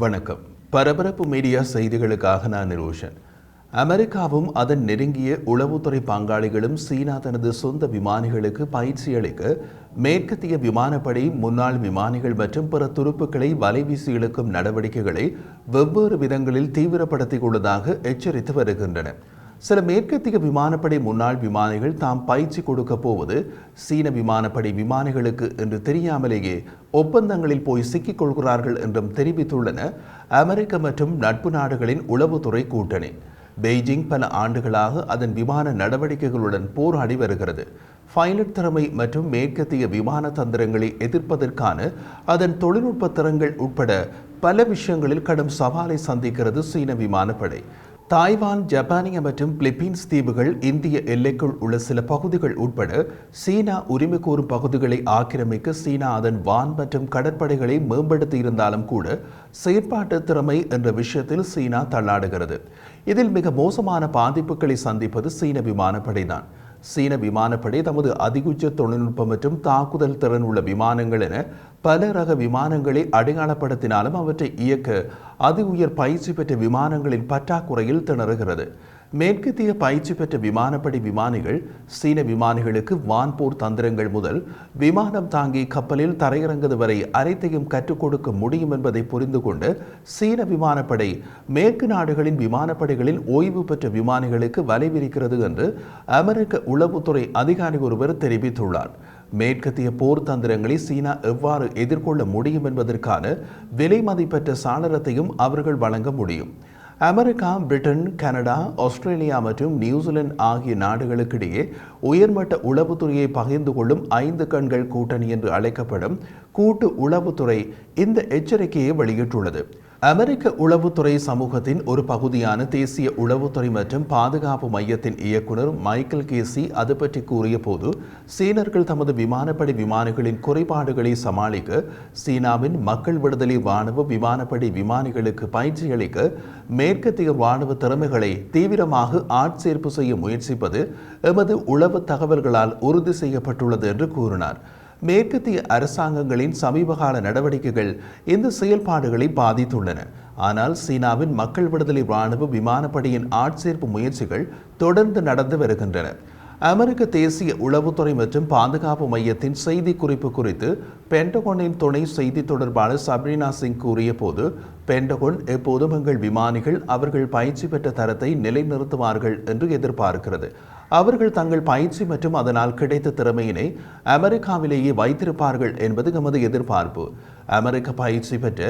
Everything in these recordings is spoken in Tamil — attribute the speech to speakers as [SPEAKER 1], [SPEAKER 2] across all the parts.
[SPEAKER 1] வணக்கம். பரபரப்பு மீடியா செய்திகளுக்காக நான் நிரோஷன். அமெரிக்காவும் அதன் நெருங்கிய உளவுத்துறை பங்காளிகளும் சீனா தனது சொந்த விமானிகளுக்கு பயிற்சி அளிக்க மேற்கத்திய விமானப்படை முன்னாள் விமானிகள் மற்றும் பிற துருப்புக்களை வலைவீசி இழுக்கும் நடவடிக்கைகளை வெவ்வேறு விதங்களில் தீவிரப்படுத்திக் கொள்வதாக எச்சரித்து வருகின்றன. சில மேற்கத்திய விமானப்படை முன்னாள் விமானிகள் தாம் பயிற்சி கொடுக்க போவது சீன விமானப்படை விமானிகளுக்கு என்று தெரியாமலேயே ஒப்பந்தங்களில் போய் சிக்கிக் கொள்கிறார்கள் என்றும் தெரிவித்துள்ளன அமெரிக்க மற்றும் நட்பு நாடுகளின் உளவுத்துறை கூட்டணி. பெய்ஜிங் பல ஆண்டுகளாக அதன் விமான நடவடிக்கைகளுடன் போராடி வருகிறது. பைலட் திறமை மற்றும் மேற்கத்திய விமான தந்திரங்களை எதிர்ப்பதற்கான அதன் தொழில்நுட்ப திறன்கள் உட்பட பல விஷயங்களில் கடும் சவாலை சந்திக்கிறது சீன விமானப்படை. தாய்வான், ஜப்பானிய மற்றும் பிலிப்பீன்ஸ் தீவுகள், இந்திய எல்லைக்குள் உள்ள சில பகுதிகள் உட்பட சீனா உரிமை கோரும் பகுதிகளை ஆக்கிரமிக்க சீனா அதன் வான் மற்றும் கடற்படைகளை மேம்படுத்தி இருந்தாலும் கூட செயற்பாட்டு திறமை என்ற விஷயத்தில் சீனா தள்ளாடுகிறது. இதில் மிக மோசமான பாதிப்புகளை சந்திப்பது சீன விமானப்படைதான். சீன விமானப்படை தமது அதிகுச்ச தொழில்நுட்பம் மற்றும் தாக்குதல் திறன் உள்ள விமானங்கள் என பல ரக விமானங்களை அடையாளப்படுத்தினாலும் அவற்றை இயக்க அதி உயர் பயிற்சி பெற்ற விமானங்களின் பற்றாக்குறையில் திணறுகிறது. மேற்கத்திய பயிற்சி பெற்ற விமானப்படை விமானிகள் சீன விமானிகளுக்கு வான்போர் தந்திரங்கள் முதல் விமானம் தாங்கி கப்பலில் தரையிறங்குவது வரை அனைத்தையும் கற்றுக் கொடுக்க முடியும் என்பதை புரிந்து கொண்டு சீன விமானப்படை மேற்கு நாடுகளின் விமானப்படைகளில் ஓய்வு பெற்ற விமானிகளுக்கு வலை விரிக்கிறது என்று அமெரிக்க உளவுத்துறை அதிகாரி ஒருவர் தெரிவித்துள்ளார். மேற்கத்திய போர் தந்திரங்களை சீனா எவ்வாறு எதிர்கொள்ள முடியும் என்பதற்கான விலை மதிப்பற்ற சாளரத்தையும் அவர்கள் வழங்க முடியும். அமெரிக்கா, பிரிட்டன், கனடா, ஆஸ்திரேலியா மற்றும் நியூசிலாந்து ஆகிய நாடுகளுக்கிடையே உயர்மட்ட உளவுத்துறையை பகிர்ந்து கொள்ளும் 5 கண்கள் கூட்டணி என்று அழைக்கப்படும் கூட்டு உளவுத்துறை இந்த எச்சரிக்கையை வெளியிட்டுள்ளது. அமெரிக்க உளவுத்துறை சமூகத்தின் ஒரு பகுதியான தேசிய உளவுத்துறை மற்றும் பாதுகாப்பு மையத்தின் இயக்குனர் மைக்கேல் கேசி அது பற்றி கூறிய போது, சீனர்கள் தமது விமானப்படை விமானிகளின் குறைபாடுகளை சமாளிக்க சீனாவின் மக்கள் விடுதலை ராணுவ விமானப்படை விமானிகளுக்கு பயிற்சி அளிக்க மேற்கத்திய ராணுவ திறமைகளை தீவிரமாக ஆட்சேர்ப்பு செய்ய முயற்சிப்பது எமது உளவு தகவல்களால் உறுதி செய்யப்பட்டுள்ளது என்று கூறினார். மேற்கத்திய அரசாங்கங்களின் சமீபகால நடவடிக்கைகள் இந்த செயல்பாடுகளை பாதித்துள்ளன. ஆனால் சீனாவின் மக்கள் விடுதலை ராணுவ விமானப்படையின் ஆட்சேர்ப்பு முயற்சிகள் தொடர்ந்து நடந்து வருகின்றன. அமெரிக்க தேசிய உளவுத்துறை மற்றும் பாதுகாப்பு மையத்தின் செய்தி குறிப்பு குறித்து பென்டகோனின் துணை செய்தி தொடர்பாளர் சப்ரீனா சிங் கூறிய போது, பென்டகோன் எப்போதும் எங்கள் விமானிகள் அவர்கள் பயிற்சி பெற்ற தரத்தை நிலைநிறுத்துவார்கள் என்று எதிர்பார்க்கிறது. அவர்கள் தங்கள் பயிற்சி மற்றும் அதனால் கிடைத்த திறமையினை அமெரிக்காவிலேயே வைத்திருப்பார்கள் என்பது எமது எதிர்பார்ப்பு. அமெரிக்க பயிற்சி பெற்ற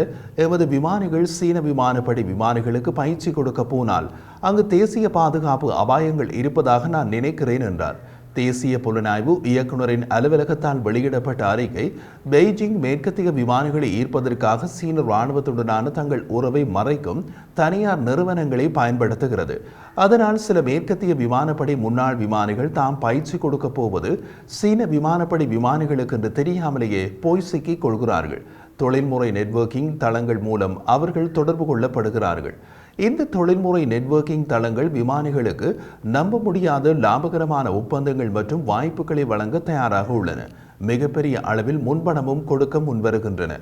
[SPEAKER 1] எமது விமானிகள் சீன விமானப்படை விமானிகளுக்கு பயிற்சி கொடுக்க போனால் அங்கு தேசிய பாதுகாப்பு அபாயங்கள் இருப்பதாக நான் நினைக்கிறேன் என்றார். தேசிய புலனாய்வு இயக்குநரின் அலுவலகத்தால் வெளியிடப்பட்ட அறிக்கை, பெய்ஜிங் மேற்கத்திய விமானிகளை ஈர்ப்பதற்காக சீன இராணுவத்துடனான தங்கள் உறவை மறைக்கும் தனியார் நிறுவனங்களை பயன்படுத்துகிறது. அதனால் சில மேற்கத்திய விமானப்படை முன்னாள் விமானிகள் தாம் பயிற்சி கொடுக்க போவது சீன விமானப்படை விமானிகளுக்கு என்று தெரியாமலேயே போய் சிக்கிக் கொள்கிறார்கள். தொழில்முறை நெட்வொர்க்கிங் தளங்கள் மூலம் அவர்கள் தொடர்பு கொள்ளப்படுகிறார்கள். இந்த தொழில்முறை நெட்வொர்க்கிங் தளங்கள் விமானிகளுக்கு நம்ப முடியாத லாபகரமான ஒப்பந்தங்கள் மற்றும் வாய்ப்புகளை வழங்க தயாராக உள்ளன. மிகப்பெரிய அளவில் முன்பணமும் கொடுக்க முன்வருகின்றன.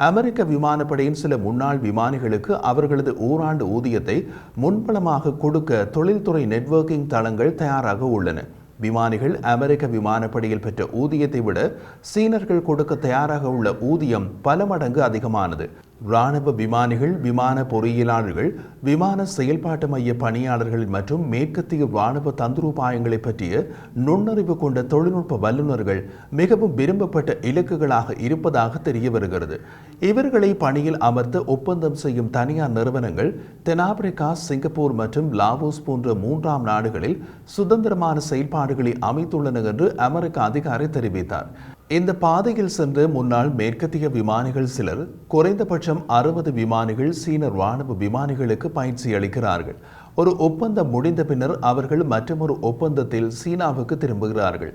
[SPEAKER 1] அமெரிக்க விமானப்படையின் சில முன்னாள் விமானிகளுக்கு அவர்களது ஓராண்டு ஊதியத்தை முன்பணமாக கொடுக்க தொழில்துறை நெட்வொர்க்கிங் தளங்கள் தயாராக உள்ளன. விமானிகள் அமெரிக்க விமானப்படையில் பெற்ற ஊதியத்தை விட சீனர்கள் கொடுக்க தயாராக உள்ள ஊதியம் பல மடங்கு அதிகமானது. இராணுவ விமானிகள், விமான பொறியியலாளர்கள், விமான செயல்பாட்டு மைய பணியாளர்கள் மற்றும் மேற்கத்திய இராணுவ தந்திரோபாயங்களை பற்றிய நுண்ணறிவு கொண்ட தொழில்நுட்ப வல்லுநர்கள் மிகவும் விரும்பப்பட்ட இலக்குகளாக இருப்பதாக தெரிய வருகிறது. இவர்களை பணியில் அமர்த்த ஒப்பந்தம் செய்யும் தனியார் நிறுவனங்கள் தென்னாப்பிரிக்கா, சிங்கப்பூர் மற்றும் லாவோஸ் போன்ற 3ஆம் நாடுகளில் சுதந்திரமான செயல்பாடுகளை அமைத்துள்ளன என்று அமெரிக்க அதிகாரி தெரிவித்தார். இந்த பாதையில் சென்ற முன்னாள் மேற்கத்திய விமானிகள் சிலர் குறைந்தபட்சம் 60 விமானிகள் சீன ராணுவ விமானிகளுக்கு பயிற்சி அளிக்கிறார்கள். ஒரு ஒப்பந்தம் முடிந்த பின்னர் அவர்கள் மற்றொரு ஒப்பந்தத்தில் சீனாவுக்கு திரும்புகிறார்கள்.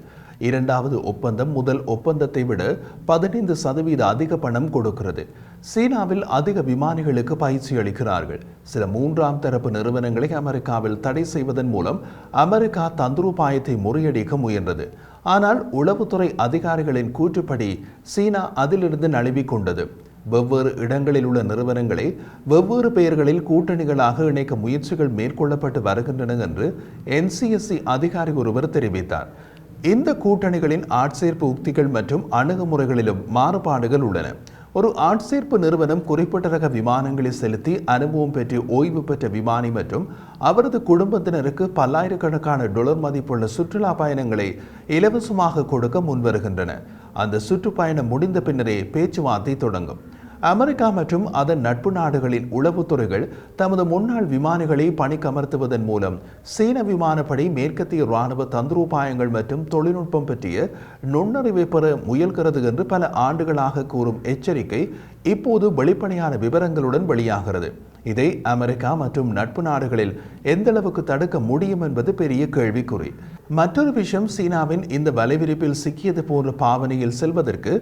[SPEAKER 1] இரண்டாவது ஒப்பந்தம் முதல் ஒப்பந்தத்தை விட 15% அதிக பணம் கொடுக்கிறது. சீனாவில் அதிக விமானிகளுக்கு பயிற்சி அளிக்கிறார்கள். சில 3ஆம் தரப்பு நிறுவனங்களை அமெரிக்காவில் தடை செய்வதன் மூலம் அமெரிக்கா தந்திரோபாயத்தை முறியடிக்க முயன்றது. ஆனால் உளவுத்துறை அதிகாரிகளின் கூற்றுப்படி சீனா அதிலிருந்து நழுவிக் கொண்டது. வெவ்வேறு இடங்களில் உள்ள நிறுவனங்களை வெவ்வேறு பெயர்களில் கூட்டணிகளாக இணைக்க முயற்சிகள் மேற்கொள்ளப்பட்டு வருகின்றன என்று NCSC அதிகாரி ஒருவர் தெரிவித்தார். இந்த கூட்டணிகளின் ஆட்சேர்ப்பு உக்திகள் மற்றும் அணுகுமுறைகளிலும் மாறுபாடுகள் உள்ளன. ஒரு ஆட்சேர்ப்பு நிறுவனம் குறிப்பிட்ட ரக விமானங்களை செலுத்தி அனுபவம் பெற்று ஓய்வு பெற்ற விமானி மற்றும் அவரது குடும்பத்தினருக்கு பல்லாயிரக்கணக்கான டாலர் மதிப்புள்ள சுற்றுலா பயணங்களை இலவசமாக கொடுக்க முன்வருகின்றன. அந்த சுற்றுப்பயணம் முடிந்த பின்னரே பேச்சுவார்த்தை தொடங்கும். அமெரிக்கா மற்றும் அதன் நட்பு நாடுகளின் உளவுத்துறைகள் தமது முன்னாள் விமானிகளை பணிக்கமர்த்துவதன் மூலம் சீன விமானப்படை மேற்கத்திய இராணுவ தந்திரோபாயங்கள் மற்றும் தொழில்நுட்பம் பற்றிய நுண்ணறிவை பெற முயல்கிறது என்று பல ஆண்டுகளாக கூறும் எச்சரிக்கை இப்போது வெளிப்படையான விவரங்களுடன் வெளியாகிறது. இதை அமெரிக்கா மற்றும் நட்பு நாடுகளில் எந்த அளவுக்கு தடுக்க முடியும் என்பது பெரிய கேள்விக்குறி. மற்றொரு விஷயம், சீனாவின் இந்த வலைவிரிப்பில் சிக்கியது போன்ற பாவனையில் செல்வதற்கு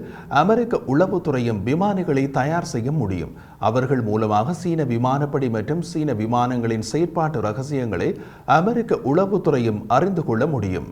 [SPEAKER 1] அமெரிக்க உளவுத்துறையும் விமானிகளை தயார் செய்ய முடியும். அவர்கள் மூலமாக சீன விமானப்படை மற்றும் சீன விமானங்களின் செயற்பாட்டு ரகசியங்களை அமெரிக்க உளவுத்துறையும் அறிந்து கொள்ள முடியும்.